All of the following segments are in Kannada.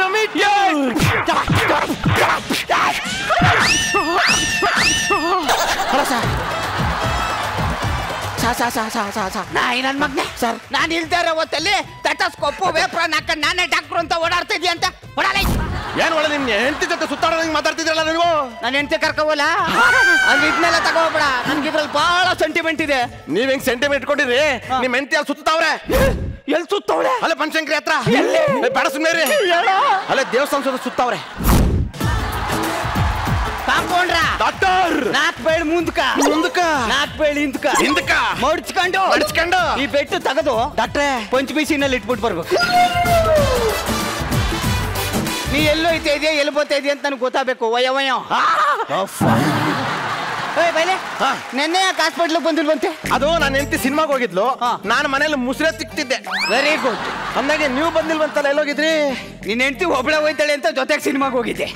to meet you. Hello, sir. ನನ್ ಮಗ್ನೆ ಸರ್ ನಾನು ಇಲ್ದೇ ಇರೋ ಹೊತ್ತಲ್ಲಿ ಟೆಟಸ್ಕೋಪು ವೇಪ್ರಾನ್ ಹಾಕೊಂಡು ನಾನೇ ಡಾಕ್ಟ್ರು ಅಂತ ಓಡಾಡ್ತಾ ಇದೀಯ ಅಂತ ಓಡಾಡ. ಏನ್ ಒಳ್ಳೆ ನಿಮ್ ಹೆಂಡತಿ ಜೊತೆ ಸುತ್ತಾಡೋದಂಗೆ ಮಾತಾಡ್ತಿದ್ರಲ್ಲ ನೀವು. ನಾನು ಹೆಂಡತಿ ಕರ್ಕೋವಲ್ಲ ಅಲ್ಲಿ ಇದನ್ನೆಲ್ಲ ತಗೋಬೇಡ. ನನ್ಗೆ ಇದ್ರಲ್ಲಿ ಬಹಳ ಸೆಂಟಿಮೆಂಟ್ ಇದೆ. ನೀವ್ ಹೆಂಗ್ ಸೆಂಟಿಮೆಂಟ್ ಇಟ್ಕೊಂಡಿರಿ? ನಿಮ್ ಹೆಂಡತಿ ಅಲ್ಲಿ ಸುತ್ತಾವ್ರೆ. ಎಲ್ಲಿ ಸುತ್ತವಳೆ? ಅಲ್ಲೇ ಬನಶಂಕರಿ ಹತ್ರ. ಬೇಡ ಸುಮ್ಮನೆ ಅಲ್ಲೇ ದೇವಸ್ಥಾನ ಸುತ್ತಾವ್ರೆ. ಕಾಂಪೌಂಡ್ರ ಡಾಕ್ಟರ್ 4 ಬೇಳ್ ಮುಂದಕ 4 ಬೇಳ್ ಹಿಂದಕ ಮಡ್ಚ್ಕೊಂಡು ಈ ಬೆಟ್ಟು ತೆಗೆದು ಡಾಕ್ಟ್ರೆ ಪಂಚಮಿಸಿನಲ್ಲಿ ಇಟ್ಬಿಟ್ಟು ಬರ್ಬೇಕು. ನೀ ಎಲ್ಲೋಯ್ತಾ ಇದೆಯಾ ಎಲ್ಲಿ ಬೋತಾ ಇದೆಯಾ ಅಂತ ನನಗೆ ಗೊತ್ತಾಗಬೇಕು. ವಯ ಬೈಲೆ ನೆನ್ನೆ ಯಾಕೆ ಹಾಸ್ಪಿಟ್ಲಿಗೆ ಬಂದಿಲ್ವಂತೆ? ಅದು ನಾನು ಹೆಂಡತಿ ಸಿನಿಮಾಗೆ ಹೋಗಿದ್ಲು. ನಾನು ಮನೇಲಿ ಮುಸ್ರೆ ತಿಕ್ತಿದ್ದೆ. Very good. ಅಂದಾಗೆ ನೀವು ಬಂದಿಲ್ವಂತಲ್ಲ, ಎಲ್ಲೋಗಿದ್ರಿ? ನಿನ್ನ ಹೆಂಡತಿ ಒಬ್ಬಳೆ ಹೋಯ್ತಾಳೆ ಅಂತ ಜೊತೆಗೆ ಸಿನಿಮಾಗೆ ಹೋಗಿದ್ದೆ.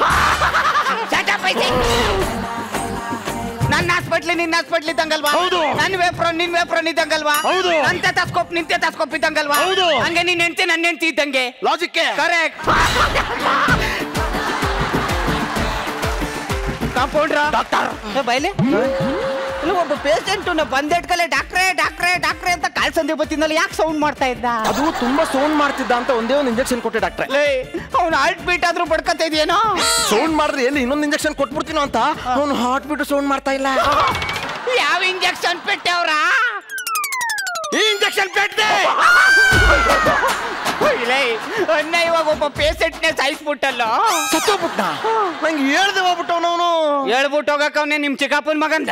ನನ್ನ ಹಾಸ್ಪಿಟ್ಲಿ ನಿನ್ನ ಹಾಸ್ಪಿಟ್ಲ್ ಇದ್ದಂಗಲ್ವಾ? ಹೌದು. ನನ್ನ ವೇಪ್ರಾನ್ ನಿನ್ ವೇಪ್ರಾನ್ ಇದ್ದಂಗಲ್ವಾ? ಹೌದು. ನನ್ನ ಟೆಟಸ್ಕೋಪ್ ನಿನ್ ಟೆಟಸ್ಕೋಪ್ ಇದ್ದಂಗಲ್ವಾ? ಹೌದು. ಹಂಗೆ ನಿನ್ನ ಹೆಂಡತಿ ನನ್ನ ಹೆಂಡತಿ ಇದ್ದಂಗೆ. Logic correct. ಕಾಂಪೌಂಡ್ರ ಡಾಕ್ಟರ್ ಬೈಲೆ ಒಬ್ಬ ಪೇಷಂಟ್ ಬಂದೇಟ್ಕಲೆ ಡಾಕ್ಟ್ರೇ ಡಾಕ್ಟ್ರೇ ಡಾಕ್ಟ್ರೇ ಅಂತ ಕಾಲ್ ಸಂದೆ ಬತ್ತಿನಲ್ಲ ಯಾಕೆ ಸೌಂಡ್ ಮಾಡ್ತಾ ಇದ್ದ? ಅದು ತುಂಬಾ ಸೌಂಡ್ ಮಾಡ್ತಿದ್ದ ಅಂತ ಒಂದೇ ಒಂದು ಇಂಜೆಕ್ಷನ್ ಕೊಟ್ಟೆ ಡಾಕ್ಟ್ರೆ. ಅವ್ನು ಹಾರ್ಟ್ ಬೀಟ್ ಆದ್ರೂ ಬಡ್ಕತಾ ಇದೆಯೇನೋ? ಸೌಂಡ್ ಮಾಡಿದ್ರೆ ಎಲ್ಲಿ ಇನ್ನೊಂದು ಇಂಜೆಕ್ಷನ್ ಕೊಟ್ಬಿಡ್ತೀನೋ ಅಂತ ಅವ್ನು ಹಾರ್ಟ್ ಬೀಟ್ ಸೌಂಡ್ ಮಾಡ್ತಾ ಇಲ್ಲ. ಯಾವ ಇಂಜೆಕ್ಷನ್ ಪೆಟ್ಟೆ ಅವ್ರ? ಈ ಇಂಜೆಕ್ಷನ್ ಪೆಟ್ಟೆ ಅನ್ನ ಇವಾಗ ಒಬ್ಬ ಪೇಷಂಟ್ನೇ ಸಾಯಿಸ್ಬಿಟ್ಟಲ್ಲ. ಸತ್ತೋಗ್ಬಿಟ್ಟ. ನಂಗೆ ಹೇಳ್ದೆ ಹೋಗ್ಬಿಟ್ಟವನವನು. ಹೇಳ್ಬಿಟ್ಟು ಹೋಗಕ್ಕೆ ಅವನೇ ನಿಮ್ ಚಿಕ್ಕಪ್ಪನ ಮಗಂದ.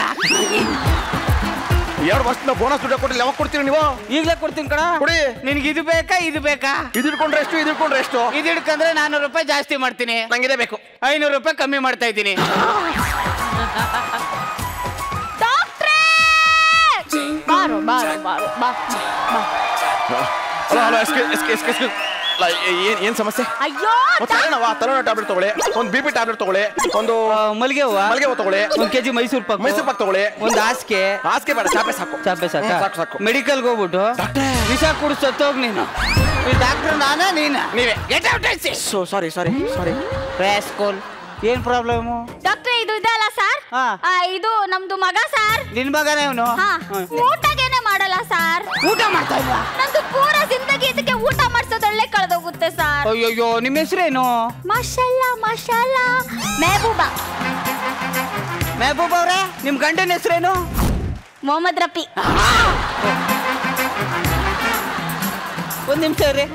2 ವರ್ಷದ ಬೋನಸ್ ದುಡ್ಡು ಕೊಟ್ಟಿಲ್ಲ. ಯಾವಾಗ ಕೊಡ್ತೀರಿ ನೀವು? ಈಗಲೇ ಕೊಡ್ತೀನಿ ಕಣ. ಕೊಡಿ. ನಿನ್ಗೆ ಇದು ಬೇಕಾ ಇದು ಬೇಕಾ? ಇದು ಹಿಡ್ಕೊಂಡ್ರೆ ಎಷ್ಟು, ಇದು ಹಿಡ್ಕೊಂಡ್ರೆ ಎಷ್ಟು? ಇದು ಹಿಡ್ಕಂದ್ರೆ 400 ರೂಪಾಯಿ ಜಾಸ್ತಿ ಮಾಡ್ತೀನಿ. ನಂಗೆ ಇದೇ ಬೇಕು. 500 ರೂಪಾಯಿ ಕಮ್ಮಿ ಮಾಡ್ತಾ ಇದ್ದೀನಿ. ಬಾರೋ ಬಾರೋ ಬಾರೋ ಬಾ ಬಾ. ಹಲೋ ಏನ್ ಸಮಸ್ಯೆ? ಅಯ್ಯೋ ತಲೆನೋವು ಟ್ಯಾಬ್ಲೆಟ್ ತಗೊಳ್ಳಿ, ಒಂದು BP ಟ್ಯಾಬ್ಲೆಟ್ ತಗೊಳ್ಳಿ, ಒಂದು ಮಲ್ಲಿಗೆ ಹೂವು ತಗೊಳ್ಳಿ, 1 kg ಮೈಸೂರು ಪಾಕ್ ತಗೊಳ್ಳಿ, ಒಂದು ಹಾಸಿಗೆ ಬೇಡ, ಚಾಪೆ ಸಾಕು. ಮೆಡಿಕಲ್ಗೆ ಹೋಗ್ಬಿಟ್ಟು ವಿಷ ಕುಡಿದು ಸತ್ತೋಗ್ ನೀನು. ಈ ಡಾಕ್ಟರ್ ನಾನಾ ನೀನಾ? ನೀವೇ. Get out I see. Sorry rascal. ಏನ್ ಪ್ರಾಬ್ಲಮ್? ಡಾಕ್ಟ್ರೆ ಇದು ಇದಲ್ಲ ಸರ್. ಇದು ನಮ್ದು ಮಗ ಸರ್. ನಿನ್ ಮಗನೇ ಇವನು? ಊಟಗೇನೆ ಮಾಡಲ್ಲ ಸರ್. ಊಟ ಮಾಡ್ತಾ ಇಲ್ವಾ? ನಂದು ಪೂರ ಜಿಂದಗಿ ಇದಕ್ಕೆ ಊಟ ಮಾಡ್ಸೋದ್ರಲ್ಲೇ ಕಳೆದೋಗುತ್ತೆ ಸರ್. ಅಯ್ಯೋ ನಿಮ್ಮ ಹೆಸರೇನು? ಮಾಶಾಲ್ಲಾ ಮಾಶಾಲ್ಲಾ ಮೆಹಬೂಬಾ. ಮೆಹಬೂಬ್ ಅವ್ರೆ ನಿಮ್ ಗಂಡನ ಹೆಸರೇನು? ಮೊಹಮ್ಮದ್ ರಫಿ. ಒಂದ್ ನಿಮಿಷ ರೀ,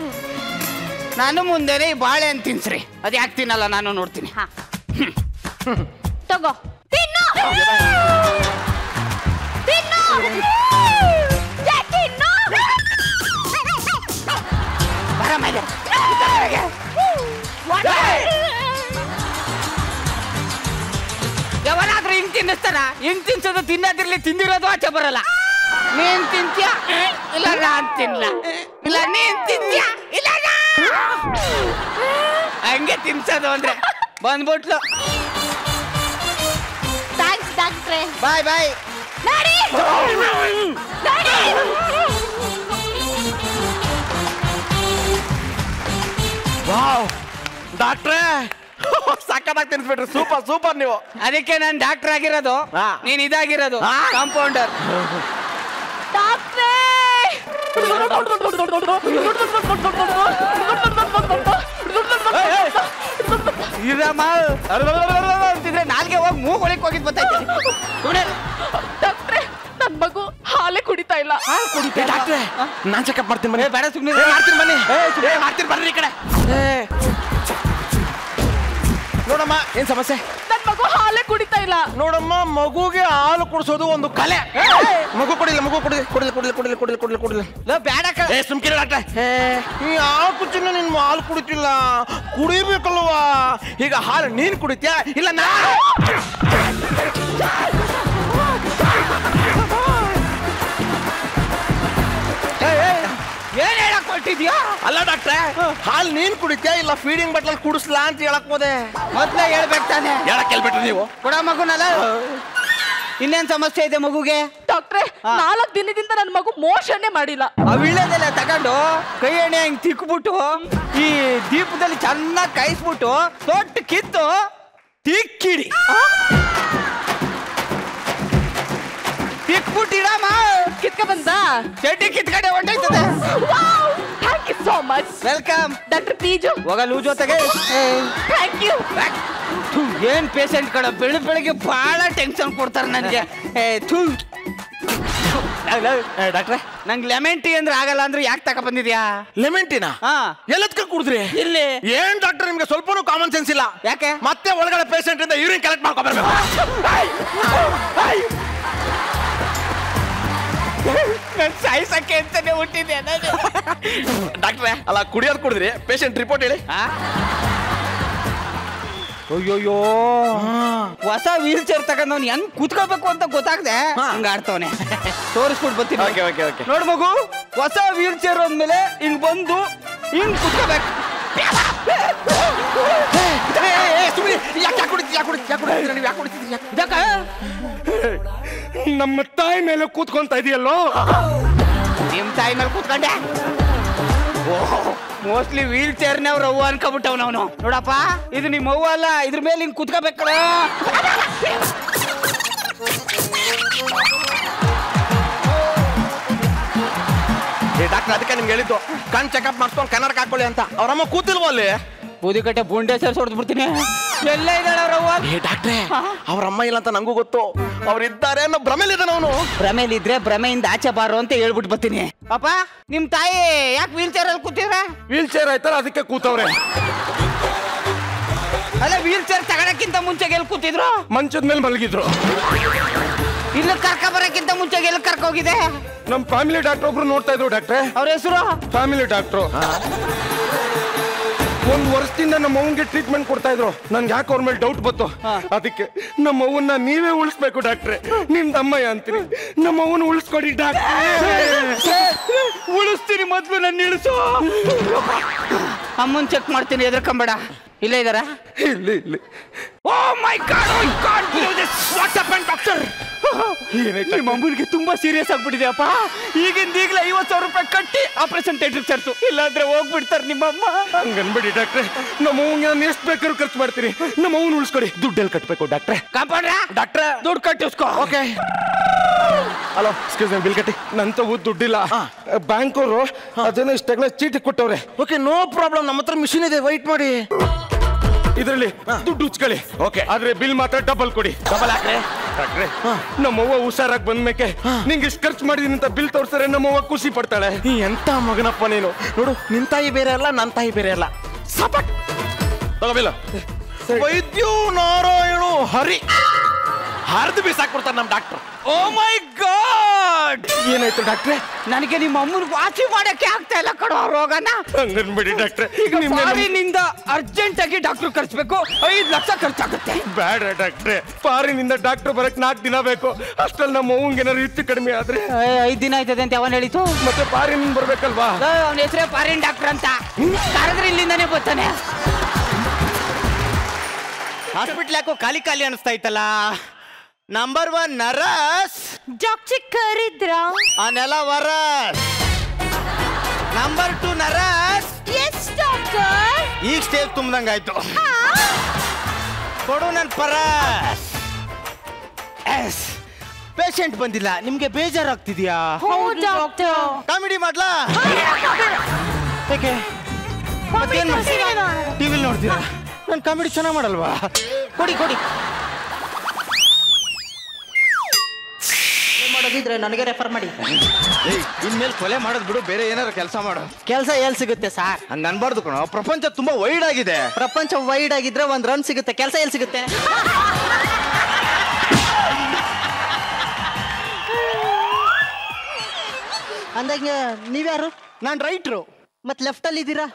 ನಾನು ಮುಂದೆನೆ ಈ ಬಾಳೆ ಅಂತ ತಿನ್ಸ್ರಿ. ಅದ್ ಯಾಕೆ ತಿನ್ನಲ್ಲ ನಾನು ನೋಡ್ತೀನಿ. ತಗೋ ತಿನ್ನು ತಿನ್ನು ತಿನ್ನು. ಬರ ಮೇಲೆ ಯಾವನಾದ್ರೂ ಹಿಂಗ್ ತಿನ್ನಿಸ್ತಾರ? ಹಿಂಗ್ ತಿನ್ಸೋದು ತಿನ್ನೋದಿರ್ಲಿ, ತಿಂದಿರೋದು ಆಚೆ ಬರಲ್ಲ. ನೀನ್ ತಿಂತ್ಯ ಇಲ್ಲ ನಾನ್ ತಿನ್ಲ, ಇಲ್ಲ ನೀನ್ ತಿಂತ್ಯ ಇಲ್ಲ ಹಂಗೆ ತಿನ್ಸೋದು ಅಂದ್ರೆ ಬಂದ್ಬಿಟ್ಲು. ಥ್ಯಾಂಕ್ಸ್ ಡಾಕ್ಟ್ರೆ. ಬಾಯ್ ಬಾಯ್. ನಡಿ ನಡಿ. ವಾವ್ ಡಾಕ್ಟ್ರೇ, ಸಕ್ಕತ್ತಾಗಿ ತಿನ್ಸ್ಬಿಟ್ರಿ. ಸೂಪರ್ ನೀವು. ಅದಕ್ಕೆ ನಾನು ಡಾಕ್ಟರ್ ಆಗಿರೋದು, ನೀನ್ ಇದಾಗಿರೋದು ಕಾಂಪೌಂಡರ್. ಡಾಕ್ಟ್ರೇ ಇರಮ್ಮ ಅಂತಿದ್ರೆ ನಾಲ್ಗೆ ಹೋಗಿ ಮೂಗ್ ಒಳಗೆ ಹೋಗಿದ್ ಬರ್ತೈತೆ. ಡಾಕ್ಟ್ರೆ ನನ್ ಮಗು ಹಾಲೇ ಕುಡಿತಾ ಇಲ್ಲ. ಡಾಕ್ಟ್ರೇ ನಾನ್ ಚೆಕಪ್ ಮಾಡ್ತೀನಿ ಬನ್ನಿ. ಬೇಡ ಸುಮ್ಮನೆ ಮಾಡ್ತೀನಿ ಬನ್ನಿ. ಮಾಡ್ತೀನಿ ಬರ್ರಿ ಈ ಕಡೆ. ನೋಡಮ್ಮ ಏನ್ ಸಮಸ್ಯೆ? ನನ್ ಮಗು ಹಾಲೇ ಕುಡಿತಾ ಇಲ್ಲ. ನೋಡಮ್ಮ, ಮಗುಗೆ ಹಾಲು ಕುಡಿಸೋದು ಒಂದು ಕಲೆ. ಮಗು ಕುಡಿಲ್ಲ. ಬೇಡ ಸುಮ್ಕಿರ ಡಾಕ್ಟ್ರೆ. ಯಾವ ಚಿನ್ನ ನಿನ್ ಹಾಲು ಕುಡಿತಿಲ್ಲ, ಕುಡಿಬೇಕಲ್ವಾ? ಈಗ ಹಾಲು ನೀನ್ ಕುಡಿತ್ಯಾ ಇಲ್ಲ ನಾ? ಏನ್ ಹೇಳಕ್ ಹೊರಟಿದ್ಯಾ? ಅಲ್ಲ ಡಾಕ್ಟ್ರೆ, ಹಾಲು ನೀನ್ ಕುಡಿತ್ಯಾ ಇಲ್ಲ ಫೀಡಿಂಗ್ ಬಟ್ಲಲ್ಲಿ ಕುಡಿಸ್ಲಾ ಅಂತ ಹೇಳಕ್ ಹೋದೆ. ಮೊದ್ಲೇ ಹೇಳ್ಬೇಕು ತಾನೆ. ಹೇಳಕ್ ಹೇಳ್ಬಿಟ್ರಿ ನೀವು. ಕೊಡ ಮಗುನಲ್ಲ. ಇನ್ನೇನ್ ಸಮಸ್ಯೆ ಇದೆ ಮಗುಗೆ? ಡಾಕ್ಟ್ರೆ 4 ದಿನದಿಂದ ನನ್ನ ಮಗು ಮೋಷನ್ನೇ ಮಾಡಿಲ್ಲ. ಅವಿಳೆದೆಲ್ಲ ತಗೊಂಡು ಕೈ ಎಣ್ಣೆ ಹಿಂಗ್ ತಿಕ್ಬಿಟ್ಟು ಈ ದೀಪದ ನೀರ್ದಲ್ಲಿ ಚೆನ್ನಾಗಿ ಕಾಯಿಸ್ಬಿಟ್ಟು ದೊಡ್ಡ ಕಿತ್ತು ತಿಕ್ಕಿಡಿ. ತಿಕ್ಬಿಟ್ಟಿಡಮ್ಮ. ಕಿತ್ಕ ಬಂದ ಚಡ್ಡಿ ಕಿತ್ಕಡೆ ಹೊಂಟೈತದೆ. Thank you so much. Welcome doctor fees. ಹೋಗ ಲೂ ಜೊತೆಗೆ. Thank you. ಏನ್ ಪೇಷಂಟ್ ಕಡೆ ಬೆಳಿಗ್ಗೆ ಬಹಳ ಟೆನ್ಷನ್ ಕೊಡ್ತಾರೆ ನನಗೆ. ಡಾಕ್ಟ್ರೆ ನಂಗೆ ಲೆಮನ್ ಟೀ ಅಂದ್ರೆ ಆಗಲ್ಲ ಅಂದ್ರೆ ಯಾಕೆ ತಕ ಬಂದಿದ್ಯಾ? ಲೆಮನ್ ಟೀನಾ? ಎಲ್ಲದಕ್ಕ ಕುಡಿದ್ರಿ? ಇಲ್ಲಿ ಏನ್ ಡಾಕ್ಟರ್ ನಿಮ್ಗೆ ಸ್ವಲ್ಪನೂ ಕಾಮನ್ ಸೆನ್ಸ್ ಇಲ್ಲ. ಯಾಕೆ? ಮತ್ತೆ ಒಳಗಡೆ ಪೇಷಂಟ್ ಇಂದ ಯೂರಿನ್ ಕಲೆಕ್ಟ್ ಮಾಡ್ಕೊ ಬರ್ಬೇಕು. ನನ್ ಸಾಯಿಸಕ್ಕೆ ಅಂತಾನೆ ಹುಟ್ಟಿದೆ ಡಾಕ್ಟ್ರೆ ಅಲ್ಲ ಕುಡಿಯೋದು ಕುಡಿದ್ರಿ, ಪೇಷಂಟ್ ರಿಪೋರ್ಟ್ ಹೇಳಿ. ಅಯ್ಯೋಯ್ಯೋ ಹೊಸ ವೀಲ್ ಚೇರ್ ತಗೊಂಡವ್ನು ಹೆಂಗ್ ಕೂತ್ಕೋಬೇಕು ಅಂತ ಗೊತ್ತಾಗ್ದೆ ಹಂಗ ಆಡ್ತವನೆ. ತೋರಿಸ್ಬಿಟ್ಟು ಬರ್ತೀನಿ. ನೋಡ್ ಮಗು, ಹೊಸ ವೀಲ್ ಚೇರ್ ಅಂದ್ಮೇಲೆ ಹಿಂಗ್ ಬಂದು ಹಿಂಗ್ ಕೂತ್ಕೋಬೇಕು. ನಮ್ಮ ತಾಯಿ ಮೇಲೆ ಕೂತ್ಕೊಂತ ಇದೆಯಲ್ಲೋ. ನಿಮ್ ತಾಯಿ ಮೇಲೆ ಕೂತ್ಕೊಂಡೆ? ಮೋಸ್ಟ್ಲಿ ವೀಲ್ ಚೇರ್ನ ಅವ್ರ ಅವ್ವ ಅನ್ಕೊಬಿಟ್ಟವ್ ಅವನು. ನೋಡಪ್ಪ, ಇದು ನಿಮ್ಮ ಅವ್ವ ಅಲ್ಲ, ಇದ್ರ ಮೇಲೆ ಹಿಂಗ್ ಕೂತ್ಕೋಬೇಕಲ್ಲ. ಡಾಕ್ಟರ್ ಅದಕ್ಕೆ ನಿಮ್ಗೆ ಹೇಳಿದ್ದು ಕಣ್ ಚೆಕಪ್ ಮಾಡ್ಕೊಂಡು ಕನ್ನಡಕ ಹಾಕೊಳ್ಳಿ ಅಂತ. ಅವ್ರಮ್ಮ ಕೂತಿಲ್ವ ಅಲ್ಲಿ? ಬೂದಿಕಟ್ಟೆ ಬುಂಡೆ ಸೇರ್ಸಿ ಹೊಡೆದು ಬಿಡ್ತೀನಿ. ಎಲ್ಲ ಇದ್ದಾಳೆ ಅವ್ರವ್ವ? ಡಾಕ್ಟ್ರೆ ಅವ್ರಮ್ಮ ಇಲ್ಲ ಅಂತ ನಂಗೂ ಗೊತ್ತು. ಅವ್ರಿದ್ದಾರೆ ಅನ್ನೋ ಭ್ರಮೆಲಿದ್ದಾನೆ ಅವನು. ಭ್ರಮೆಲಿದ್ರೆ ಭ್ರಮೆಯಿಂದ ಆಚೆ ಬಾರು ಅಂತ ಹೇಳ್ಬಿಟ್ಟು ಬರ್ತೀನಿ. ಪಾಪ ನಿಮ್ ತಾಯಿ ಯಾಕೆ ವೀಲ್ ಚೇರ್ ಅಲ್ಲಿ ಕೂತಿದ್ರ? ವೀಲ್ ಚೇರ್ ಆಯ್ತಾರ ಅದಕ್ಕೆ ಕೂತವ್ರೆ. ಅಲ್ಲ, ವೀಲ್ ಚೇರ್ ತಗೊಳಕ್ಕಿಂತ ಮುಂಚೆಗೆ ಎಲ್ಲಿ ಕೂತಿದ್ರು? ಮಂಚದ ಮೇಲೆ ಮಲಗಿದ್ರು. ಇಲ್ಲ ಕರ್ಕ ಬರಕ್ಕಿಂತ ಮುಂಚೆಗೆ ಎಲ್ಲಿ ಕರ್ಕ ಹೋಗಿದೆ? ನಮ್ ಫ್ಯಾಮಿಲಿ ಡಾಕ್ಟರ್ ಒಬ್ರು ನೋಡ್ತಾ ಇದ್ರು ಡಾಕ್ಟ್ರೆ. ಅವ್ರ ಹೆಸರು? Family doctor. ಒಂದ್ ವರ್ಷದಿಂದ ನಮ್ಮ ಅವ್ವನ್ಗೆ ಟ್ರೀಟ್ಮೆಂಟ್ ಕೊಡ್ತಾ ಇದ್ರು. ನನ್ಗೆ ಯಾಕೆ ಅವ್ರ ಮೇಲೆ ಡೌಟ್ ಬಂತು. ಅದಕ್ಕೆ ನಮ್ಮ ಅವ್ವನ್ನ ನೀವೇ ಉಳಿಸ್ಬೇಕು ಡಾಕ್ಟ್ರೆ. ನಿಮ್ದು ಅಮ್ಮಯ್ಯ ಅಂತೀನಿ. ನಮ್ಮ ಅವ್ವನ್ನ ಉಳಿಸ್ಕೊಡಿ ಡಾಕ್ಟ್ರೆ. ಉಳಿಸ್ತೀನಿ, ಮೊದ್ಲು ನನ್ನ ಇಳಿಸು. ಅಮ್ಮನ್ ಚೆಕ್ ಮಾಡ್ತೀನಿ, ಎದ್ರಕಂಬೇಡ. ಇಲ್ಲೇ ಇದಾರ? ಇಲ್ಲಿ. Oh my god, I can't believe this. What happen doctor? ನಿಮ್ಮ ಅಮ್ಮನಿಗೆ ತುಂಬಾ ಸೀರಿಯಸ್ ಆಗ್ಬಿಟ್ಟಿದೆ ಅಪ್ಪ. ಈಗಲೇ 50,000 ರೂಪಾಯಿ ಕಟ್ಟಿ ಆಪರೇಷನ್ ಥಿಯೇಟರ್ ಸೇರ್ಸು, ಇಲ್ಲಾಂದ್ರೆ ಹೋಗ್ಬಿಡ್ತಾರೆ ನಿಮ್ಮಮ್ಮ. ಹಂಗನ್ಬೇಡಿ ಡಾಕ್ಟ್ರೆ. ನಮ್ಮ ಅವ್ವನ್ಗೆ ನಾನು ಎಷ್ಟು ಬೇಕಾದ್ರೂ ಖರ್ಚು ಮಾಡ್ತೀನಿ. ನಮ್ಮ ಅವ್ವನ್ನ ಉಳಿಸ್ಕೊಡಿ. ದುಡ್ಡೆಲ್ಲಿ ಕಟ್ಬೇಕು ಡಾಕ್ಟ್ರೆ? ಕಾಂಪೌಂಡ್ರ ಡಾಕ್ಟ್ರೆ ದುಡ್ಡು ಕಟ್ಟಿಸ್ಕೋ. Okay. Hello, excuse me, bill ಕಟ್ಟಿ. ನಂತವು ದುಡ್ಡಿಲ್ಲ. ಬ್ಯಾಂಕ್ ಅವರು ಅದನ್ನ ಇಷ್ಟಾಗಲೇ ಚೀಟಿ ಕೊಟ್ಟವ್ರೆ. Okay, no problem. ನಮ್ಮ ಹತ್ರ ಮಿಷಿನ್ ಇದೆ, ವೈಟ್ ಮಾಡಿ. ಇದರಲ್ಲಿ ದುಡ್ಡು ಉಚ್ಕೊಳ್ಳಿ. ಓಕೆ, ಆದ್ರೆ ಬಿಲ್ ಮಾತ್ರ ಡಬಲ್ ಕೊಡಿ. ಡಬಲ್ ಹಾಕ್ರೆ ಡಾಕ್ಟ್ರೆ. ನಮ್ಮವ್ವ ಹುಷಾರಾಗಿ ಬಂದ್ಮೇಕೆ ನಿಂಗೆ ಇಷ್ಟು ಖರ್ಚು ಮಾಡಿದೀನಿ ಅಂತ ಬಿಲ್ ತೋರ್ಸ್ತಾರೆ. ನಮ್ಮವ್ವ ಖುಷಿ ಪಡ್ತಾಳೆ. ಎಂತ ಮಗನಪ್ಪ ನೀನು. ನೋಡು, ನಿನ್ ತಾಯಿ ಬೇರೆ ಅಲ್ಲ, ನನ್ನ ತಾಯಿ ಬೇರೆ ಅಲ್ಲ. ಸಪಟ್ ತಗೋಬಿಲ್ಲ. ವೈದ್ಯು ನಾರಾಯಣ ಹರಿ ಹರಿದು ಬೀಸಾಕ್ಬಿಡ್ತಾರೆ ನಮ್ಮ ಡಾಕ್ಟರ್. ಓ ಮೈ ಗಾಡ್, ಏನಾಯ್ತು ಡಾಕ್ಟ್ರೆ? ನನಗೆ ನಿಮ್ಮ ಅಮ್ಮನ ವಾಸಿ ಮಾಡಕ್ಕೆ ಆಗ್ತಾ ಇಲ್ಲ ಕಣೋ ರೋಗನ. ಹಂಗನ್ಬಿಡಿ ಡಾಕ್ಟ್ರೆ. ಫಾರಿನಿಂದ ಅರ್ಜೆಂಟ್ ಆಗಿ ಡಾಕ್ಟರ್ ಖರ್ಚಬೇಕು. 5 ಲಕ್ಷ ಖರ್ಚಾಗುತ್ತೆ. ಬೇಡ ಡಾಕ್ಟ್ರೆ, ಫಾರಿನಿಂದ ಡಾಕ್ಟರ್ ಬರಕ್ 4 ದಿನ ಬೇಕು. ಅಷ್ಟ್ರಲ್ಲಿ ನಮ್ಮ ಅವ್ವಂಗೆ ಏನಾದ್ರು ಹೆಚ್ಚು ಕಡಿಮೆ ಆದ್ರೆ? 5 ದಿನ ಆಯ್ತದೆ ಅಂತ ಅವನ್ ಹೇಳಿತು. ಮತ್ತೆ ಫಾರಿನ್ ಬರ್ಬೇಕಲ್ವಾ? ಅವನ ಹೆಸರೇ ಫಾರಿನ್ ಡಾಕ್ಟರ್ ಅಂತ. ಕರೆದ್ರೆ ಇಲ್ಲಿಂದಾನೆ ಬರ್ತಾನೆ. ಹಾಸ್ಪಿಟ್ಲ್ ಯಾಕೋ ಖಾಲಿ ಖಾಲಿ ಅನಿಸ್ತಾ ಇತ್ತಲ್ಲ. ನಂಬರ್ 1 ನರಸ್ ಡಾಕ್ಟರ್ ಕರಿದ್ರ? ಆನೆಲ್ಲ ವರಸ್. Number 2 nurse. Yes doctor. ಈಗ ಸ್ಟೇಜ್ ತುಂಬ್ದಂಗಾಯ್ತು. ಕೊಡು ನನ್ ಪರಸ್. ಎಸ್, ಪೇಷಂಟ್ ಬಂದಿಲ್ಲ. ನಿಮ್ಗೆ ಬೇಜಾರಾಗ್ತಿದ್ಯಾ? ಹೌದು ಡಾಕ್ಟರ್. ಕಾಮಿಡಿ ಮಾಡ್ಲಾ? ಟಿವಿಲಿ ನೋಡ್ತೀರಾ? ನಾನು ಕಾಮಿಡಿ ಚೆನ್ನಾಗಿ ಮಾಡಲ್ವಾ? ಕೊಡಿ ಕೊಡಿ. ಮಾಡೋದಿದ್ರೆ ನನಗೆ ರೆಫರ್ ಮಾಡಿ. ಇನ್ಮೇಲೆ ಕೊಲೆ ಮಾಡೋದ್ ಬಿಡು, ಬೇರೆ ಏನಾರು ಕೆಲಸ ಮಾಡು. ಕೆಲಸ ಎಲ್ಲಿ ಸಿಗುತ್ತೆ ಸರ್? ಹಂಗ ಅನ್ಬಾರ್ದು ಕಣೋ. ಪ್ರಪಂಚ ತುಂಬಾ ವೈಡ್ ಆಗಿದೆ. ಪ್ರಪಂಚ ವೈಡ್ ಆಗಿದ್ರೆ 1 ರನ್ ಸಿಗುತ್ತೆ. ಕೆಲಸ ಎಲ್ಲಿ ಸಿಗುತ್ತೆ? ಅಂದಂಗೆ ನೀವ್ಯಾರು? ನಾನು ರೈಟ್ರು. ಮತ್ತೆ ಲೆಫ್ಟ್ ಅಲ್ಲಿ ಇದ್ದೀರಾ?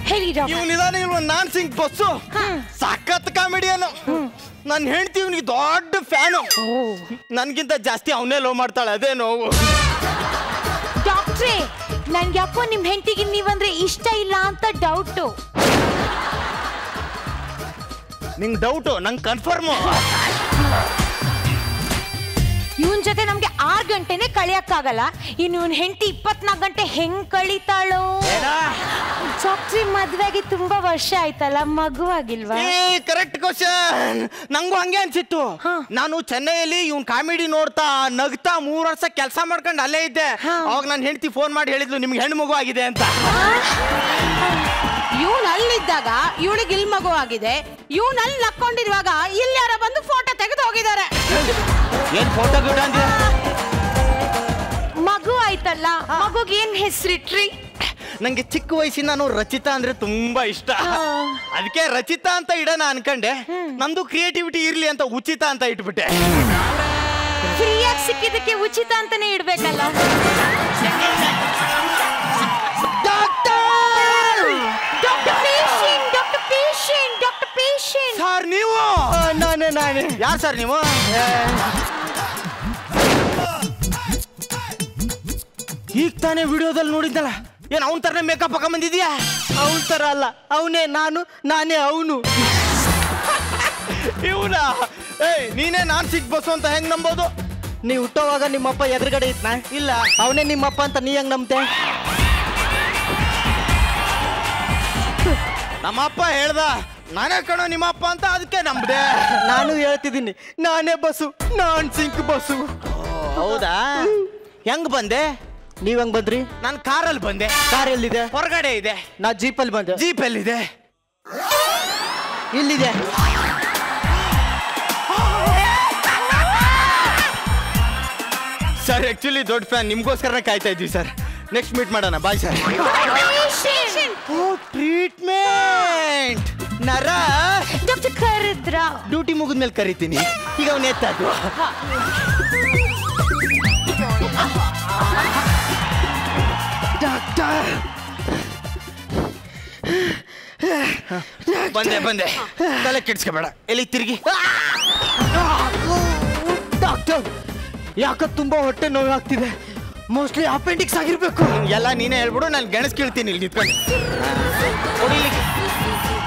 ಹೇಳಿ ಡಾಕ್ಟರ್. ಇವನಿದಾನೆ ಇಲ್ವನ್ ನಾನ್ ಸಿಂಗ್ ಬಸ್ಸು. ಸಖತ್ ಕಾಮಿಡಿಯನು. ನನ್ನ ಹೆಂಡತಿ ಇವನಿಗೆ ದೊಡ್ಡ ಫ್ಯಾನು. ನನ್ಗಿಂತ ಜಾಸ್ತಿ ಅವನೇ ಲವ್ ಮಾಡ್ತಾಳೆ. ಅದೇ ನೋವು. ಡಾಕ್ಟ್ರೇ, ನನ್ಗೆ ಯಾಕೋ ನಿಮ್ ಹೆಂಡತಿಗೆ ನೀವಂದ್ರೆ ಇಷ್ಟ ಇಲ್ಲ ಅಂತ ಡೌಟು. ನಿಂಗೆ ಡೌಟು ನಂಗೆ ಕನ್ಫರ್ಮು. ಇವನ್ ಜೊತೆ ನಮ್ಗೆ 6 ಗಂಟೆನೆ ಕಳಿಯಕ್ಕಾಗಲ್ಲ. ಇನ್ನು ಇವನ್ ಹೆಂಡತಿ 24 ಗಂಟೆ ಹೆಂಗ್ ಕಳೀತಾಳೋ? ಡಾಕ್ಟ್ರಿ ಮದ್ವೆಗೆ ತುಂಬಾ ವರ್ಷ ಆಯ್ತಲ್ಲ, ಮಗು ಆಗಿಲ್ವಾ? Correct question. ನಂಗೂ ಹಂಗೆ ಅನ್ಸಿತ್ತು. ನಾನು ಚೆನ್ನೈಯಲ್ಲಿ ಇವ್ನ್ ಕಾಮಿಡಿ ನೋಡ್ತಾ ನಗ್ತಾ 3 ವರ್ಷ ಕೆಲಸ ಮಾಡ್ಕೊಂಡು ಅಲ್ಲೇ ಇದ್ದೆ. ಅವಾಗ ನನ್ನ ಹೆಂಡತಿ ಫೋನ್ ಮಾಡಿ ಹೇಳಿದ್ಲು ನಿಮ್ಗೆ ಹೆಣ್ಣು ಮಗು ಆಗಿದೆ ಅಂತ. ಇವನ್ ಅಲ್ಲಿದ್ದಾಗ ಇವಳಿಗೆ ಇಲ್ಲಿ ಮಗು ಆಗಿದೆ. ಇವನ್ ಅಲ್ಲಿ ನಕ್ಕೊಂಡಿರುವಾಗ ಇಲ್ಲಿ ಯಾರ ಬಂದು ಫೋಟೋ ತೆಗೆದು ಹೋಗಿದ್ದಾರೆ. ಏನ್ ಫೋಟೋ ಗಿಡ ಅಂದ್ರೆ ಮಗು ಆಯ್ತಲ್ಲ, ಮಗುಗೆ ಏನ್ ಹೆಸರಿಟ್ರಿ? ನಂಗೆ ಚಿಕ್ಕ ವಯಸ್ಸಿನ ನಾನು ರಚಿತಾ ಅಂದ್ರೆ ತುಂಬಾ ಇಷ್ಟ. ಅದಕ್ಕೆ ರಚಿತಾ ಅಂತ ಇಡೋಣ ಅನ್ಕಂಡೆ. ನಂದು ಕ್ರಿಯೇಟಿವಿಟಿ ಇರ್ಲಿ ಅಂತ ಉಚಿತ ಅಂತ ಇಟ್ಬಿಟ್ಟೆ. ಫ್ರೀಯಾಗಿ ಸಿಕ್ಕಿದಕ್ಕೆ ಉಚಿತ ಅಂತಾನೆ ಇಡ್ಬೇಕಲ್ಲ. ಸರ್ ನೀವು? ನಾನೇ. ಯಾರು ಸರ್ ನೀವು? ಈಗ ತಾನೇ ವಿಡಿಯೋದಲ್ಲಿ ನೋಡಿದ್ದಲ್ಲ, ಏನ್ ಅವನ್ ತರನೇ ಮೇಕಪ್ ಹಾಕ ಬಂದಿದ್ಯಾ? ಅವನ ತರ ಅಲ್ಲ, ಅವನೇ ನಾನು, ನಾನೇ ಅವನು. ಇವನ ನೀನೇ ನಾನ್ ಸಿಕ್ ಬಸ್ಸು ಅಂತ ಹೆಂಗ್ ನಂಬೋದು? ನೀ ಹುಟ್ಟೋವಾಗ ನಿಮ್ಮಪ್ಪ ಎದುರುಗಡೆ ಇದ್ನ? ಇಲ್ಲ. ಅವನೇ ನಿಮ್ಮಪ್ಪ ಅಂತ ನೀ ಹೆಂಗ್ ನಂಬ್ತೆ? ನಮ್ಮಪ್ಪ ಹೇಳ್ದ ನಾನೇ ಕಣೋ ನಿಮ್ಮಪ್ಪ ಅಂತ, ಅದಕ್ಕೆ ನಂಬ್ದೆ. ನಾನು ಹೇಳ್ತಿದ್ದೀನಿ, ನಾನೇ ಬಸ್ಸು, ನಾನ್ ಸಿಂಕ್ ಬಸ್ಸು. ಹೌದಾ? ಹೆಂಗ್ ಬಂದೆ? ನೀವ್ ಹೆಂಗ್ ಬಂದ್ರಿ? ನಾನು ಕಾರಲ್ಲಿ ಬಂದೆ. ಕಾರ್ ಎಲ್ಲಿದೆ? ಹೊರಗಡೆ ಇದೆ. ನಾ ಜೀಪಲ್ಲಿ ಬಂದೆ. ಜೀಪ್ ಎಲ್ಲಿದೆ? ಇಲ್ಲಿದೆ. ಸರ್ ಆಕ್ಚುಲಿ ದೊಡ್ಡ ಫ್ಯಾನ್, ನಿಮ್ಗೋಸ್ಕರನೇ ಕಾಯ್ತಾ ಇದ್ವಿ ಸರ್. ನೆಕ್ಸ್ಟ್ ಮೀಟ್ ಮಾಡೋಣ, ಬಾಯ್ ಸರ್. ಟ್ರೀಟ್ಮೆಂಟ್ ನರ ಡಾಕ್ಟರ್ ಕರೆದ್ರ? ಡ್ಯೂಟಿ ಮುಗಿದ್ಮೇಲೆ ಕರಿತೀನಿ. ಈಗ ಅವನು ಎತ್ತಾದ್ರು. ಡಾಕ್ಟರ್ ಬಂದೆ. ತಲೆ ಕೆಡ್ಸ್ಕೊಬೇಡ. ಎಲ್ಲಿ ತಿರುಗಿ. ಡಾಕ್ಟರ್, ಯಾಕ ತುಂಬಾ ಹೊಟ್ಟೆ ನೋವಾಗ್ತಿದೆ. ಮೋಸ್ಟ್ಲಿ ಅಪೆಂಡಿಕ್ಸ್ ಆಗಿರ್ಬೇಕು. ಎಲ್ಲ ನೀನೇ ಹೇಳ್ಬಿಡು, ನಾನು ಗೆಣಸ್ ಕೇಳ್ತೀನಿ ಇಲ್ಲಿ ನಿಂತ್ಕೊಂಡು.